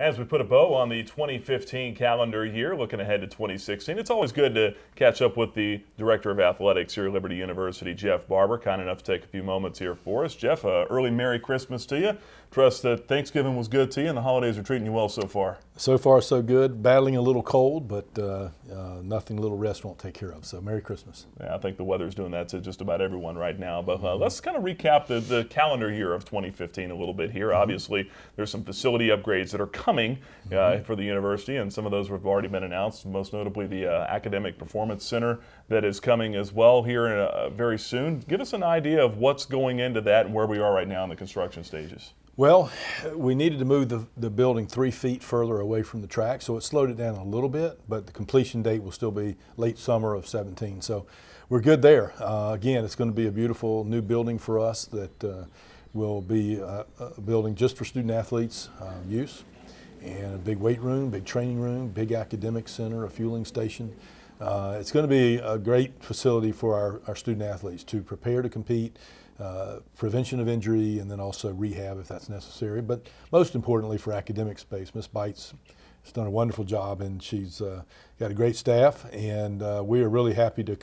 As we put a bow on the 2015 calendar year, looking ahead to 2016, it's always good to catch up with the Director of Athletics here at Liberty University, Jeff Barber, kind enough to take a few moments here for us. Jeff, early Merry Christmas to you. Trust that Thanksgiving was good to you and the holidays are treating you well so far. So far, so good. Battling a little cold, but nothing a little rest won't take care of. So Merry Christmas. Yeah, I think the weather's doing that to just about everyone right now. But let's kind of recap the calendar year of 2015 a little bit here. Obviously, there's some facility upgrades that are coming for the university, and some of those have already been announced, most notably the Academic Performance Center that is coming as well here very soon. Give us an idea of what's going into that and where we are right now in the construction stages. Well, we needed to move the building 3 feet further away from the track, so it slowed it down a little bit, but the completion date will still be late summer of 17. So we're good there. Again, it's going to be a beautiful new building for us that will be a building just for student athletes use, and a big weight room, big training room, big academic center, a fueling station. It's going to be a great facility for our student athletes to prepare to compete, prevention of injury, and then also rehab if that's necessary. But most importantly for academic space, Ms. Bites has done a wonderful job, and she's got a great staff, and we are really happy to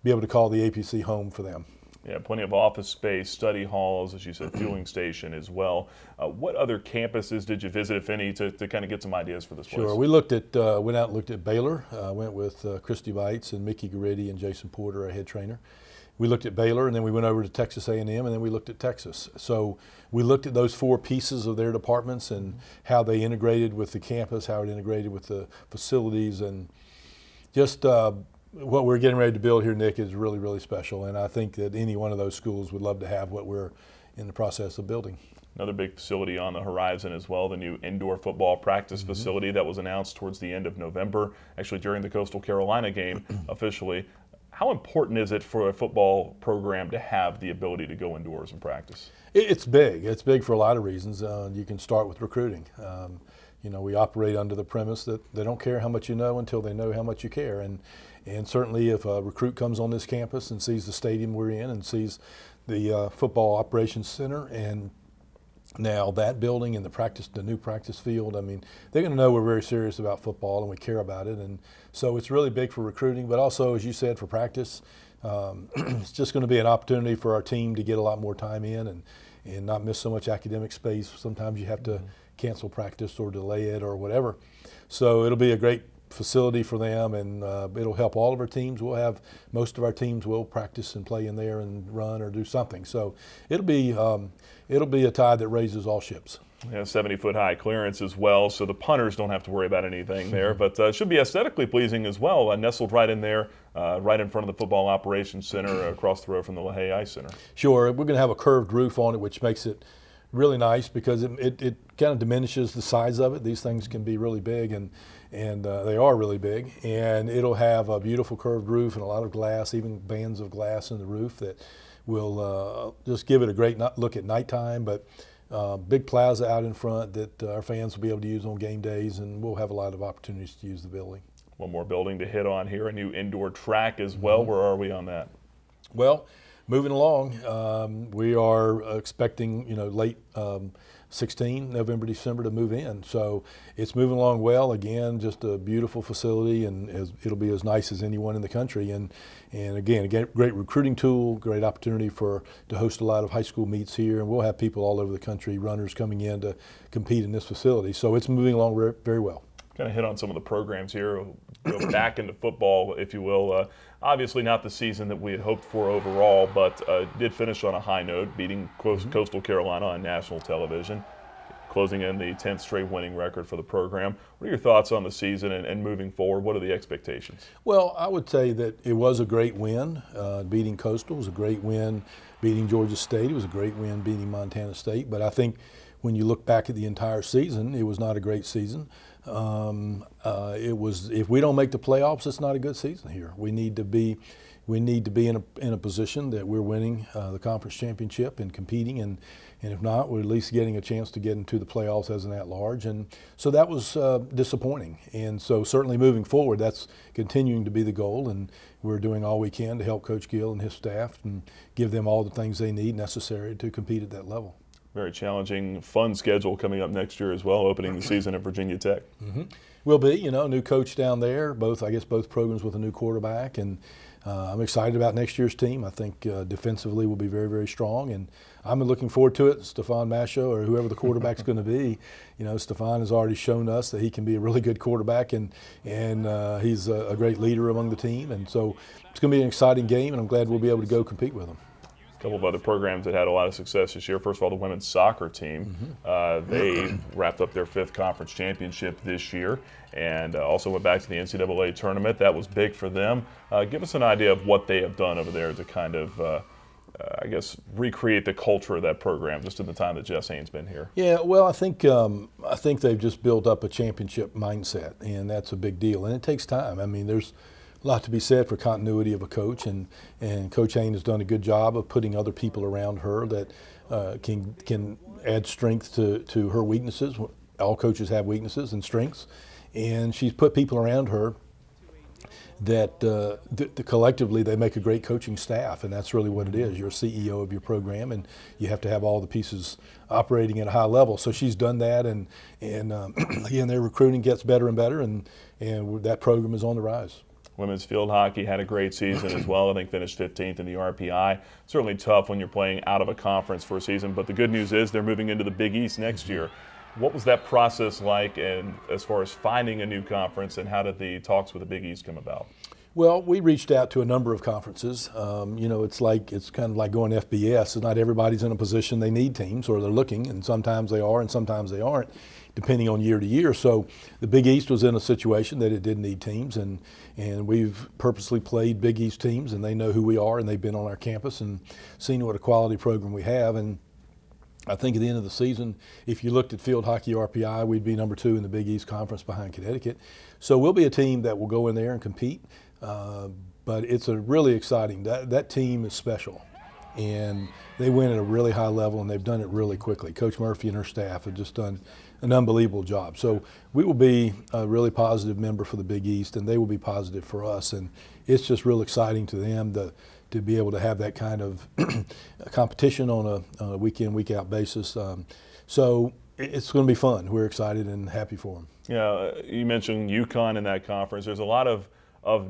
be able to call the APC home for them. Yeah, plenty of office space, study halls, as you said, fueling station as well. What other campuses did you visit, if any, to kind of get some ideas for this place? Sure. We went out and looked at Baylor. Went with Christy Bites and Mickey Garritti and Jason Porter, our head trainer. We looked at Baylor, and then we went over to Texas A&M, and then we looked at Texas. So we looked at those 4 pieces of their departments and how they integrated with the campus, how it integrated with the facilities, and just what we're getting ready to build here, Nick, is really, really special. And I think that any one of those schools would love to have what we're in the process of building. Another big facility on the horizon as well, the new indoor football practice facility that was announced towards the end of November, actually during the Coastal Carolina game officially. How important is it for a football program to have the ability to go indoors and practice? It's big. It's big for a lot of reasons. You can start with recruiting. You know, we operate under the premise that they don't care how much you know until they know how much you care. And certainly if a recruit comes on this campus and sees the stadium we're in and sees the football operations center and now that building and the new practice field, I mean, they're going to know we're very serious about football and we care about it. And so it's really big for recruiting, but also, as you said, for practice. It's just going to be an opportunity for our team to get a lot more time in and not miss so much academic space. Sometimes you have to cancel practice or delay it or whatever. So it'll be a great facility for them, and it'll help all of our teams. Most of our teams will practice and play in there and run or do something. So it'll be a tide that raises all ships. Yeah, 70-foot high clearance as well, so the punters don't have to worry about anything there. But it should be aesthetically pleasing as well, nestled right in there, right in front of the Football Operations Center, across the road from the LaHaye Ice Center. Sure, we're going to have a curved roof on it, which makes it really nice because it kind of diminishes the size of it. These things can be really big, and they are really big. And it'll have a beautiful curved roof and a lot of glass, even bands of glass in the roof that will just give it a great look at nighttime. But big plaza out in front that our fans will be able to use on game days, and we'll have a lot of opportunities to use the building. One more building to hit on here, a new indoor track as well. Where are we on that? Well, moving along, we are expecting, late 16, November, December to move in. So it's moving along well. Again, just a beautiful facility, and it'll be as nice as anyone in the country. And again, a great recruiting tool, great opportunity to host a lot of high school meets here. And we'll have people all over the country, runners coming in to compete in this facility. So it's moving along very well. Kind of hit on some of the programs here, go back into football, if you will. Obviously not the season that we had hoped for overall, but did finish on a high note, beating Coastal Carolina on national television, closing in the 10th straight winning record for the program. What are your thoughts on the season and moving forward? What are the expectations? Well, I would say that it was a great win. Beating Coastal was a great win. Beating Georgia State, it was a great win. Beating Montana State, but I think when you look back at the entire season, it was not a great season. If we don't make the playoffs, it's not a good season here. We need to be in a position that we're winning the conference championship and competing, and if not, we're at least getting a chance to get into the playoffs as an at-large. And so that was disappointing. And so certainly moving forward, that's continuing to be the goal, and we're doing all we can to help Coach Gill and his staff and give them all the things they need necessary to compete at that level. Very challenging, fun schedule coming up next year as well, opening the season at Virginia Tech. Will be, you know, new coach down there, I guess both programs with a new quarterback, and I'm excited about next year's team. I think defensively will be very, very strong, and I'm looking forward to it. Stefan Masho, or whoever the quarterback's going to be, you know, Stefan has already shown us that he can be a really good quarterback, and he's a great leader among the team, and so it's going to be an exciting game, and I'm glad we'll be able to go compete with them. A couple of other programs that had a lot of success this year. First of all, the women's soccer team. They wrapped up their 5th conference championship this year and also went back to the NCAA tournament. That was big for them. Give us an idea of what they have done over there to kind of, I guess, recreate the culture of that program just in the time that Jess Haynes been here. Yeah, well, I think they've just built up a championship mindset, and that's a big deal. And it takes time. I mean, there's a lot to be said for continuity of a coach, and Coach Haynes has done a good job of putting other people around her that can add strength to her weaknesses. All coaches have weaknesses and strengths, and she's put people around her that collectively they make a great coaching staff, and that's really what it is. You're a CEO of your program, and you have to have all the pieces operating at a high level. So she's done that, and again, their recruiting gets better and better, and that program is on the rise. Women's field hockey had a great season as well. I think finished 15th in the RPI. Certainly tough when you're playing out of a conference for a season, but the good news is they're moving into the Big East next year. What was that process like, and as far as finding a new conference, and how did the talks with the Big East come about? Well, we reached out to a number of conferences. You know, it's kind of like going FBS. Not everybody's in a position they need teams, or they're looking, and sometimes they are and sometimes they aren't, depending on year to year. So the Big East was in a situation that it did need teams, and we've purposely played Big East teams, and they know who we are, and they've been on our campus and seen what a quality program we have. And I think at the end of the season, if you looked at field hockey RPI, we'd be number 2 in the Big East Conference behind Connecticut. So we'll be a team that will go in there and compete. But it's a really exciting, that team is special, and they win at a really high level, and they've done it really quickly. Coach Murphy and her staff have just done an unbelievable job. So we will be a really positive member for the Big East, and they will be positive for us, and it's just real exciting to them to be able to have that kind of competition on a week-in, week-out basis. So it's going to be fun. We're excited and happy for them. Yeah, you mentioned UConn in that conference. There's a lot of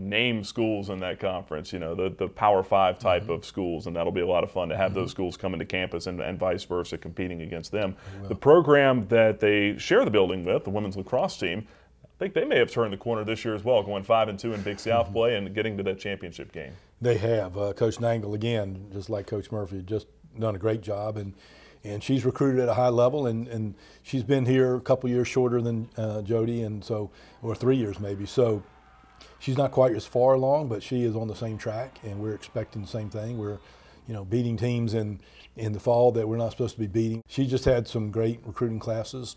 name schools in that conference, you know, the Power 5 type of schools, and that'll be a lot of fun to have those schools come into campus and vice versa, competing against them. The program that they share the building with, the women's lacrosse team, I think they may have turned the corner this year as well, going 5-2 in Big South play and getting to that championship game. They have. Coach Nangle, again, just like Coach Murphy, just done a great job, and she's recruited at a high level, and she's been here a couple years shorter than Jody, and so, or 3 years maybe. So she's not quite as far along, but she is on the same track, and we're expecting the same thing. We're, you know, beating teams in the fall that we're not supposed to be beating. She just had some great recruiting classes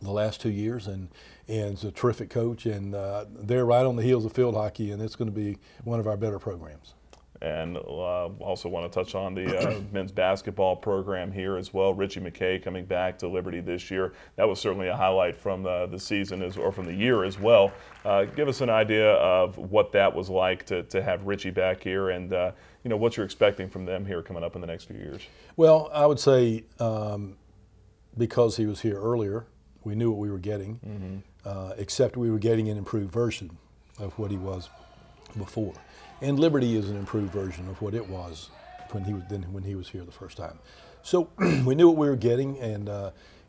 the last 2 years, and is a terrific coach, and they're right on the heels of field hockey, and it's going to be one of our better programs. And also want to touch on the men's basketball program here as well. Richie McKay coming back to Liberty this year. That was certainly a highlight from the season or from the year as well. Give us an idea of what that was like to have Richie back here, and you know, what you're expecting from them here coming up in the next few years. Well, I would say because he was here earlier, we knew what we were getting, except we were getting an improved version of what he was before. And Liberty is an improved version of what it was when he was here the first time. So we knew what we were getting, and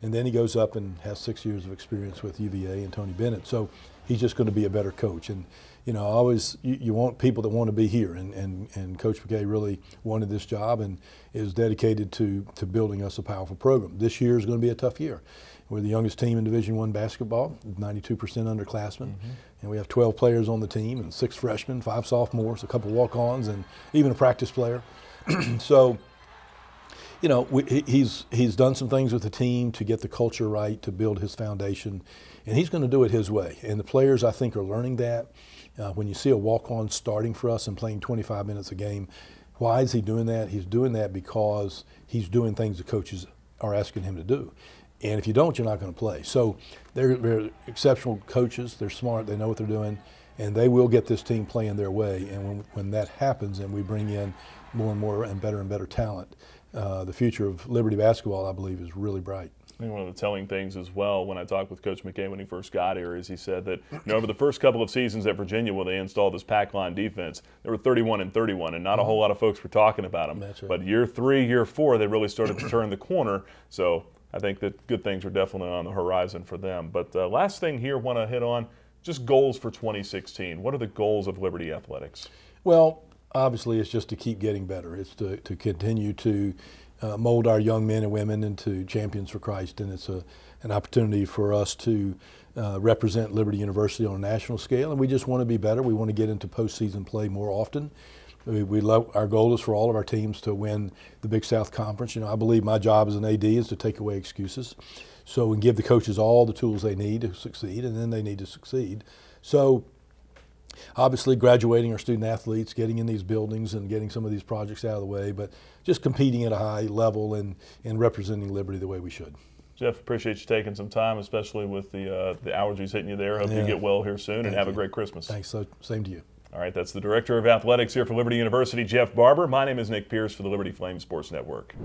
then he goes up and has 6 years of experience with UVA and Tony Bennett. So he's just going to be a better coach. And you know, always you want people that want to be here, and Coach McKay really wanted this job and is dedicated to building us a powerful program. This year is going to be a tough year. We're the youngest team in Division I basketball, 92% underclassmen, and we have 12 players on the team, and 6 freshmen, 5 sophomores, a couple walk-ons, and even a practice player. So, you know, he's done some things with the team to get the culture right, to build his foundation, and he's going to do it his way. And the players, I think, are learning that. When you see a walk-on starting for us and playing 25 minutes a game, why is he doing that? He's doing that because he's doing things the coaches are asking him to do. And if you don't, you're not going to play. So they're exceptional coaches. They're smart. They know what they're doing. And they will get this team playing their way. And when that happens and we bring in more and more and better talent, the future of Liberty basketball, I believe, is really bright. I think one of the telling things as well when I talked with Coach McKay when he first got here is he said that over the first couple of seasons at Virginia when they installed this pack line defense, they were 31-31, and not a whole lot of folks were talking about them. That's right. But year 3, year 4, they really started to turn the corner. So I think that good things are definitely on the horizon for them. But last thing here I want to hit on, just goals for 2016. What are the goals of Liberty Athletics? Well, obviously it's just to keep getting better. It's to continue to mold our young men and women into champions for Christ, and it's an opportunity for us to represent Liberty University on a national scale, and we just want to be better. We want to get into postseason play more often. Our goal is for all of our teams to win the Big South Conference. You know, I believe my job as an AD is to take away excuses, so and give the coaches all the tools they need to succeed, and then they need to succeed. So obviously graduating our student athletes, getting in these buildings and getting some of these projects out of the way, but just competing at a high level and representing Liberty the way we should. Jeff, appreciate you taking some time, especially with the allergies hitting you there. Hope you get well here soon and have a great Christmas. Thanks. So, same to you. All right, that's the Director of Athletics here for Liberty University, Jeff Barber. My name is Nick Pierce for the Liberty Flame Sports Network.